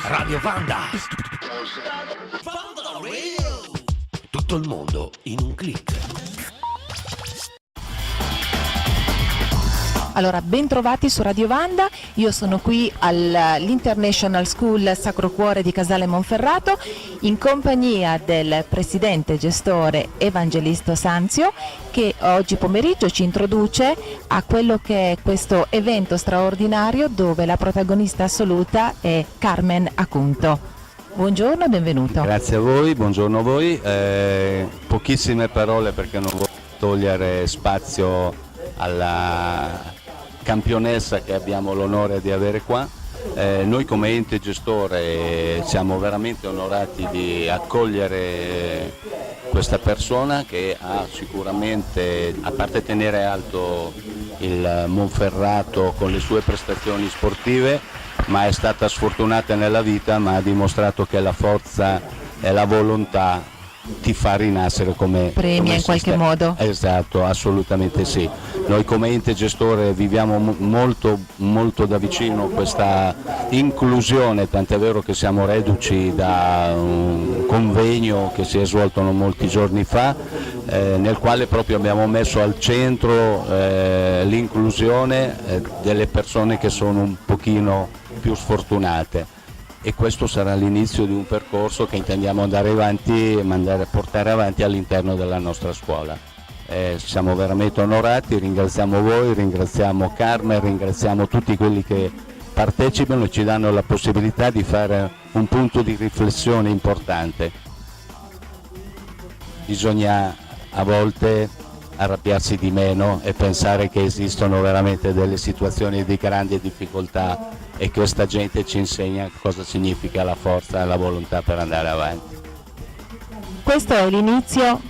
Radio Vanda. Tutto il mondo in un click. Allora, ben trovati su Radio Vanda, io sono qui all'International School Sacro Cuore di Casale Monferrato in compagnia del presidente gestore Evangelisto Sanzio, che oggi pomeriggio ci introduce a quello che è questo evento straordinario dove la protagonista assoluta è Carmen Acunto. Buongiorno e benvenuto. Grazie a voi, buongiorno a voi. Pochissime parole perché non voglio togliere spazio alla campionessa che abbiamo l'onore di avere qua. Noi come ente gestore siamo veramente onorati di accogliere questa persona che ha sicuramente, a parte tenere alto il Monferrato con le sue prestazioni sportive, ma è stata sfortunata nella vita, ma ha dimostrato che la forza e la volontà ti fa rinascere come premia in qualche modo. Esatto, assolutamente sì. Noi come ente gestore viviamo molto da vicino questa inclusione, tant'è vero che siamo reduci da un convegno che si è svolto non molti giorni fa, nel quale proprio abbiamo messo al centro l'inclusione delle persone che sono un pochino più sfortunate. E questo sarà l'inizio di un percorso che intendiamo andare avanti e portare avanti all'interno della nostra scuola. Siamo veramente onorati, ringraziamo voi, ringraziamo Carmen, ringraziamo tutti quelli che partecipano e ci danno la possibilità di fare un punto di riflessione importante. Bisogna a volte arrabbiarsi di meno e pensare che esistono veramente delle situazioni di grande difficoltà e questa gente ci insegna cosa significa la forza e la volontà per andare avanti. Questo è l'inizio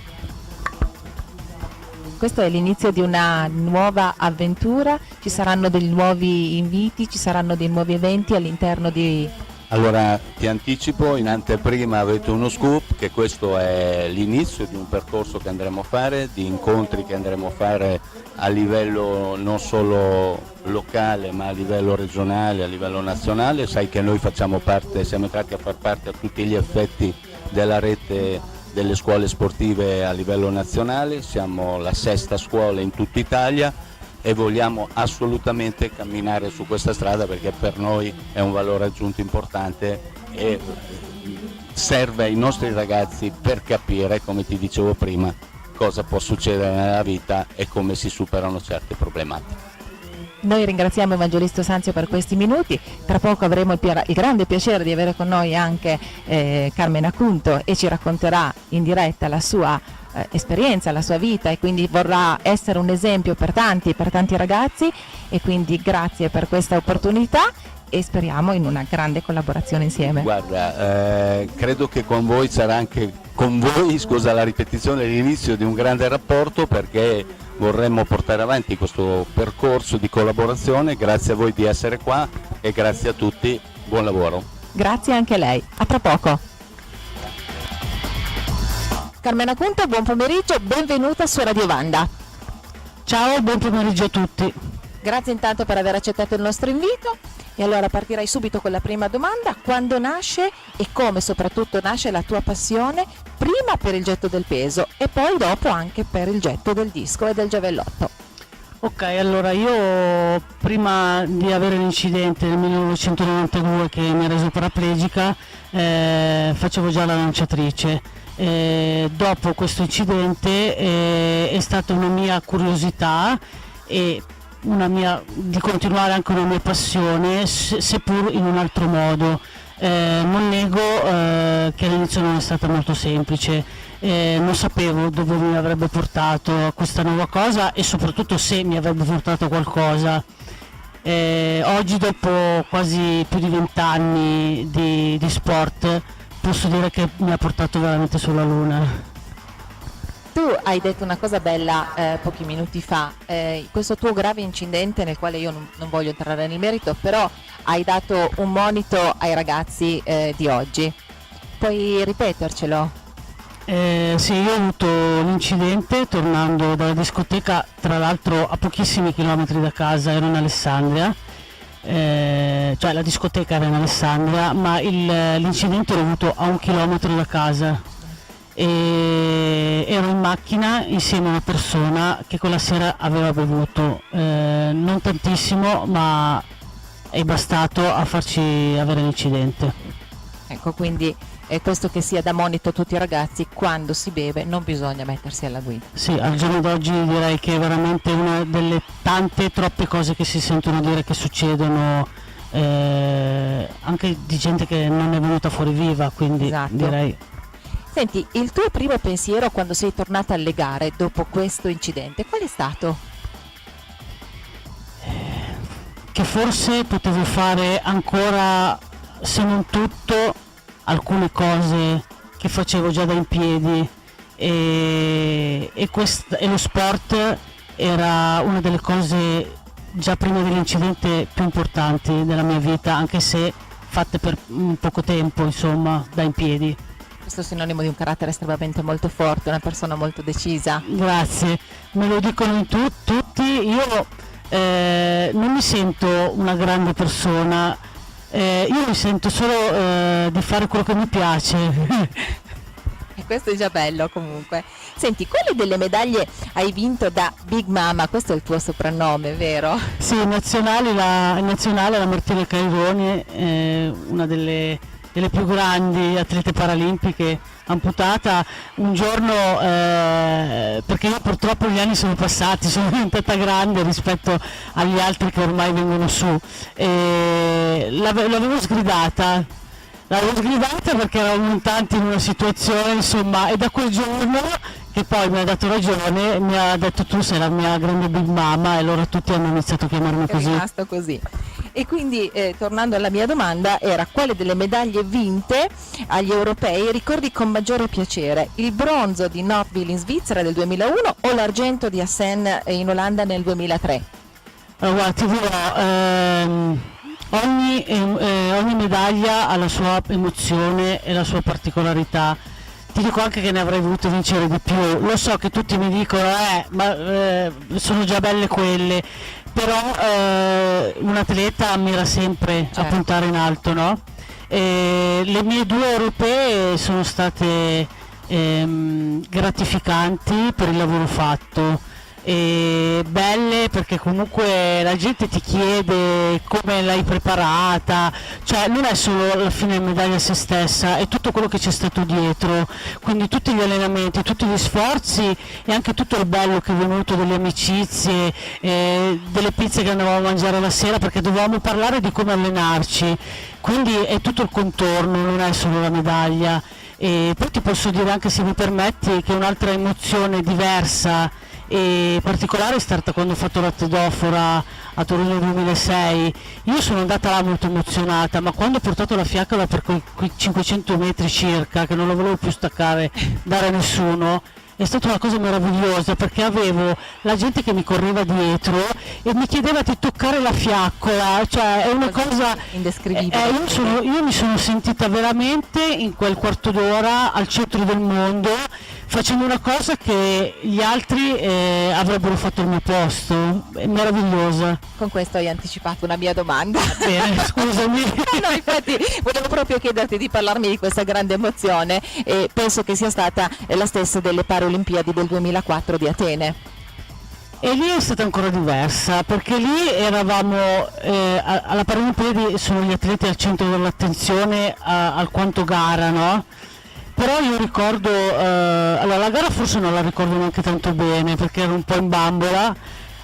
di una nuova avventura, ci saranno dei nuovi inviti, ci saranno dei nuovi eventi all'interno di... Allora ti anticipo, in anteprima avete uno scoop, che questo è l'inizio di un percorso che andremo a fare, di incontri che andremo a fare a livello non solo locale ma a livello regionale, a livello nazionale. Sai che noi siamo entrati a far parte a tutti gli effetti della rete delle scuole sportive a livello nazionale, siamo la 6ª scuola in tutta Italia e vogliamo assolutamente camminare su questa strada perché per noi è un valore aggiunto importante e serve ai nostri ragazzi per capire, come ti dicevo prima, cosa può succedere nella vita e come si superano certe problematiche. Noi ringraziamo Evangelisto Sanzio per questi minuti, tra poco avremo il grande piacere di avere con noi anche Carmen Acunto e ci racconterà in diretta la sua esperienza, la sua vita e quindi vorrà essere un esempio per tanti ragazzi e quindi grazie per questa opportunità e speriamo in una grande collaborazione insieme. Guarda, credo che con voi sarà anche scusa la ripetizione, l'inizio di un grande rapporto perché vorremmo portare avanti questo percorso di collaborazione. Grazie a voi di essere qua e grazie a tutti, buon lavoro. Grazie anche a lei, a tra poco. Carmen Acunto, buon pomeriggio, benvenuta su Radio Vanda. Ciao, buon pomeriggio a tutti. Grazie intanto per aver accettato il nostro invito e allora partirei subito con la prima domanda. Quando nasce e come soprattutto nasce la tua passione prima per il getto del peso e poi dopo anche per il getto del disco e del giavellotto? Ok, allora io prima di avere l'incidente nel 1992 che mi ha reso paraplegica facevo già la lanciatrice. Dopo questo incidente è stata una mia curiosità e di continuare anche una mia passione, seppur in un altro modo. Non nego che all'inizio non è stata molto semplice, non sapevo dove mi avrebbe portato questa nuova cosa e soprattutto se mi avrebbe portato qualcosa. Oggi, dopo quasi più di 20 anni di sport, posso dire che mi ha portato veramente sulla luna. Tu hai detto una cosa bella pochi minuti fa, questo tuo grave incidente nel quale io non voglio entrare nel merito, però hai dato un monito ai ragazzi di oggi. Puoi ripetercelo? Sì, io ho avuto l'incidente tornando dalla discoteca, tra l'altro a pochissimi chilometri da casa, ero in Alessandria, cioè la discoteca era in Alessandria, ma l'incidente è dovuto a 1 chilometro da casa. E ero in macchina insieme a una persona che quella sera aveva bevuto, non tantissimo, ma è bastato a farci avere l'incidente. Ecco, quindi è questo che sia da monito a tutti i ragazzi: quando si beve non bisogna mettersi alla guida. Sì, al giorno d'oggi direi che è veramente una delle tante, troppe cose che si sentono dire che succedono, anche di gente che non è venuta fuori viva, quindi Esatto. direi... Senti, il tuo primo pensiero quando sei tornata alle gare dopo questo incidente, qual è stato? Che forse potevo fare ancora, se non tutto, alcune cose che facevo già da in piedi, e lo sport era una delle cose già prima dell'incidente più importanti della mia vita, anche se fatte per poco tempo, insomma, da in piedi. Questo è sinonimo di un carattere estremamente molto forte, una persona molto decisa. Grazie, me lo dicono tutti. Io non mi sento una grande persona, io mi sento solo di fare quello che mi piace. E questo è già bello comunque. Senti, quale delle medaglie hai vinto da Big Mama? Questo è il tuo soprannome, vero? Sì, in nazionale la Martina Caironi, una delle più grandi atlete paralimpiche, amputata un giorno, perché io purtroppo gli anni sono passati, sono diventata grande rispetto agli altri che ormai vengono su, e l'avevo sgridata perché eravamo in tanti in una situazione, insomma, e da quel giorno, che poi mi ha dato ragione, mi ha detto: tu sei la mia grande Big Mama, e allora tutti hanno iniziato a chiamarmi È così. rimasto così. E quindi, tornando alla mia domanda, era: quale delle medaglie vinte agli europei ricordi con maggiore piacere? Il bronzo di Northville in Svizzera del 2001 o l'argento di Assen in Olanda nel 2003? Allora, guarda, ti dirò, ogni medaglia ha la sua emozione e la sua particolarità. Ti dico anche che ne avrei voluto vincere di più. Lo so che tutti mi dicono sono già belle quelle, però un atleta ammira sempre a Certo. puntare in alto, no? Le mie 2 europee sono state gratificanti per il lavoro fatto, e belle perché comunque la gente ti chiede come l'hai preparata, cioè non è solo alla fine medaglia a se stessa, è tutto quello che c'è stato dietro, quindi tutti gli allenamenti, tutti gli sforzi, e anche tutto il bello che è venuto delle amicizie, delle pizze che andavamo a mangiare la sera, perché dovevamo parlare di come allenarci, quindi è tutto il contorno, non è solo la medaglia. E poi ti posso dire, anche se mi permetti, che un'altra emozione diversa e particolare è stata quando ho fatto la Tedofora a Torino 2006. Io sono andata là molto emozionata, ma quando ho portato la fiaccola per quei 500 metri circa, che non la volevo più staccare, dare a nessuno, è stata una cosa meravigliosa, perché avevo la gente che mi correva dietro e mi chiedeva di toccare la fiaccola, cioè è una cosa indescrivibile. io mi sono sentita veramente in quel quarto d'ora al centro del mondo, facendo una cosa che gli altri avrebbero fatto al mio posto. È meravigliosa. Con questo hai anticipato una mia domanda. Bene, scusami. No, infatti volevo proprio chiederti di parlarmi di questa grande emozione, e penso che sia stata la stessa delle Paralimpiadi del 2004 di Atene. E lì è stata ancora diversa, perché lì eravamo alla Paralimpiadi, sono gli atleti al centro dell'attenzione alquanto gara, no? Però io ricordo, allora la gara forse non la ricordo neanche tanto bene perché ero un po' in bambola,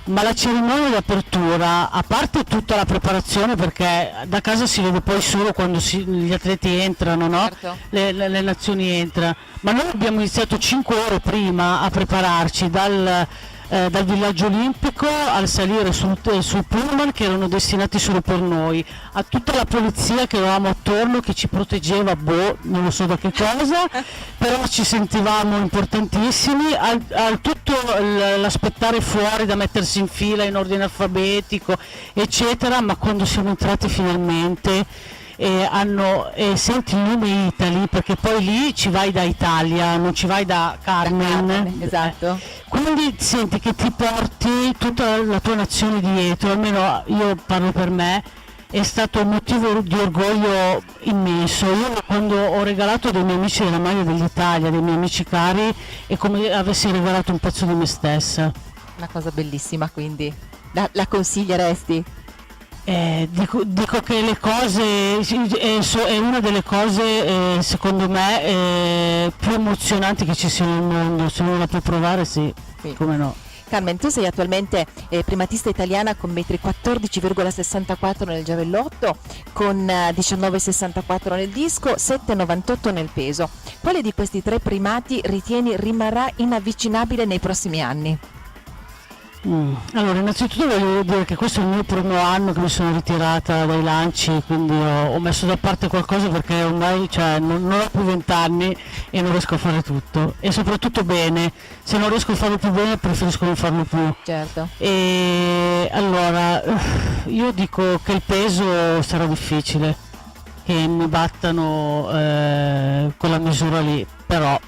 ma la cerimonia di apertura, a parte tutta la preparazione, perché da casa si vede poi solo quando gli atleti entrano, no? Certo. Le nazioni entrano, ma noi abbiamo iniziato 5 ore prima a prepararci dal villaggio olimpico al salire sul pullman, che erano destinati solo per noi, a tutta la polizia che avevamo attorno che ci proteggeva, non lo so da che cosa, però ci sentivamo importantissimi, al tutto l'aspettare fuori da mettersi in fila in ordine alfabetico eccetera, ma quando siamo entrati finalmente senti il nome Italy, perché poi lì ci vai da Italia, non ci vai da Carmen. Esatto. Quindi senti che ti porti tutta la tua nazione dietro, almeno io parlo per me, è stato un motivo di orgoglio immenso. Io quando ho regalato dei miei amici della maglia dell'Italia, dei miei amici cari, è come avessi regalato un pezzo di me stessa. Una cosa bellissima, quindi la consiglieresti? Dico che le cose è una delle cose secondo me più emozionanti che ci siano nel mondo. Se uno la può provare, sì. Come no. Carmen, tu sei attualmente primatista italiana con metri 14,64 nel giavellotto, con 19,64 nel disco, 7,98 nel peso. Quale di questi tre primati ritieni rimarrà inavvicinabile nei prossimi anni? Allora, innanzitutto voglio dire che questo è il mio primo anno che mi sono ritirata dai lanci, quindi ho messo da parte qualcosa perché ormai non ho più 20 anni e non riesco a fare tutto, e soprattutto bene. Se non riesco a farlo più bene preferisco non farlo più. Certo. E allora io dico che il peso sarà difficile che mi battano quella misura lì, però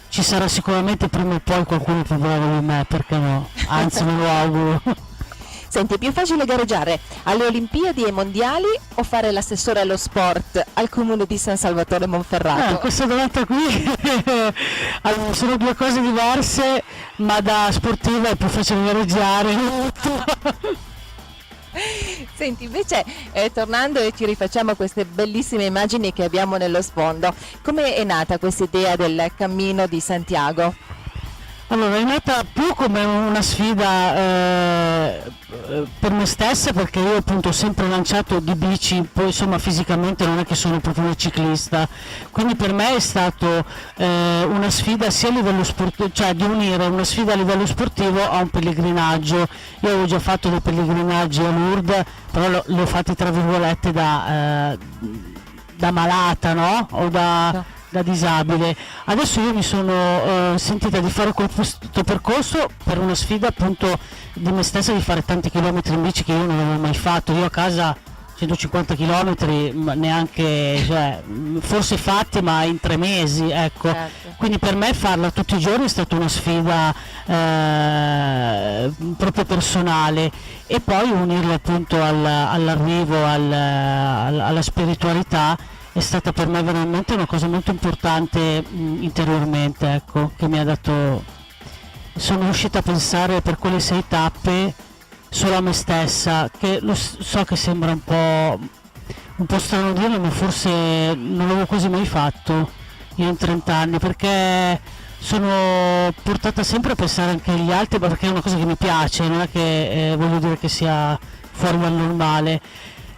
ci sarà sicuramente prima o poi qualcuno più bravo di me, perché no? Anzi, me lo auguro. Senti, è più facile gareggiare alle Olimpiadi e ai Mondiali o fare l'assessore allo sport al comune di San Salvatore Monferrato? Questa domanda qui allora, sono due cose diverse, ma da sportiva è più facile gareggiare. Senti, invece tornando e ci rifacciamo a queste bellissime immagini che abbiamo nello sfondo, come è nata questa idea del Cammino di Santiago? Allora, è nata più come una sfida per me stessa, perché io appunto ho sempre lanciato di bici, poi insomma fisicamente non è che sono proprio una ciclista, quindi per me è stato una sfida sia a livello sportivo, cioè di unire una sfida a livello sportivo a un pellegrinaggio. Io avevo già fatto dei pellegrinaggi a Lourdes, però li ho fatti tra virgolette da malata, no? O da disabile. Adesso io mi sono sentita di fare questo percorso per una sfida appunto di me stessa, di fare tanti chilometri in bici che io non avevo mai fatto. Io a casa 150 chilometri neanche, forse fatti, ma in 3 mesi, ecco. Certo. Quindi per me farla tutti i giorni è stata una sfida proprio personale, e poi unirla appunto all'arrivo, alla spiritualità è stata per me veramente una cosa molto importante interiormente, ecco, che mi ha dato. Sono riuscita a pensare per quelle 6 tappe solo a me stessa, che so che sembra un po' strano dirlo, ma forse non l'avevo quasi mai fatto io in 30 anni, perché sono portata sempre a pensare anche agli altri, perché è una cosa che mi piace, non è che voglio dire che sia fuori dal normale.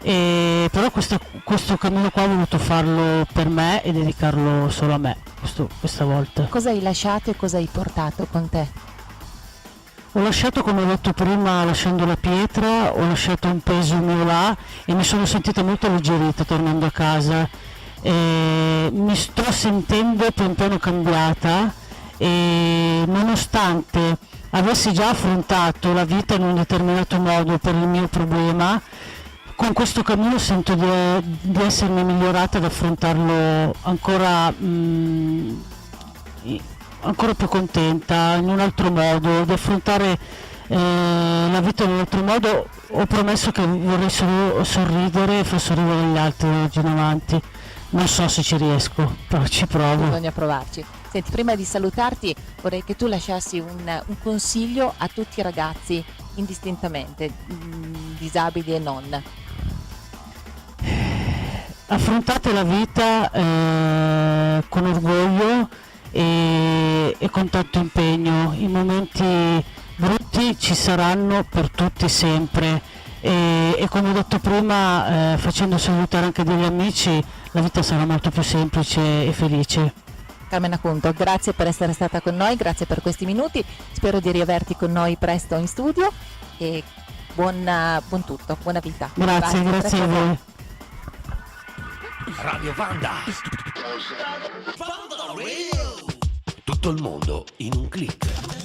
Però questo cammino qua ho voluto farlo per me e dedicarlo solo a me questa volta. Cosa hai lasciato e cosa hai portato con te? Ho lasciato, come ho detto prima, lasciando la pietra, ho lasciato un peso mio là e mi sono sentita molto alleggerita tornando a casa. Mi sto sentendo pian piano cambiata, e nonostante avessi già affrontato la vita in un determinato modo per il mio problema, con questo cammino sento di essermi migliorata, ad affrontarlo ancora più contenta, in un altro modo, di affrontare la vita in un altro modo. Ho promesso che vorrei sorridere e far sorridere gli altri da oggi in avanti. Non so se ci riesco, però ci provo. Bisogna provarci. Senti, prima di salutarti vorrei che tu lasciassi un consiglio a tutti i ragazzi, indistintamente, disabili e non. Affrontate la vita con orgoglio e con tanto impegno. I momenti brutti ci saranno per tutti sempre, e come ho detto prima, facendo salutare anche degli amici, la vita sarà molto più semplice e felice. Carmen Acunto, grazie per essere stata con noi, grazie per questi minuti, spero di riaverti con noi presto in studio, e buon tutto, buona vita. Grazie a voi. Radio Vanda. Tutto il mondo in un click.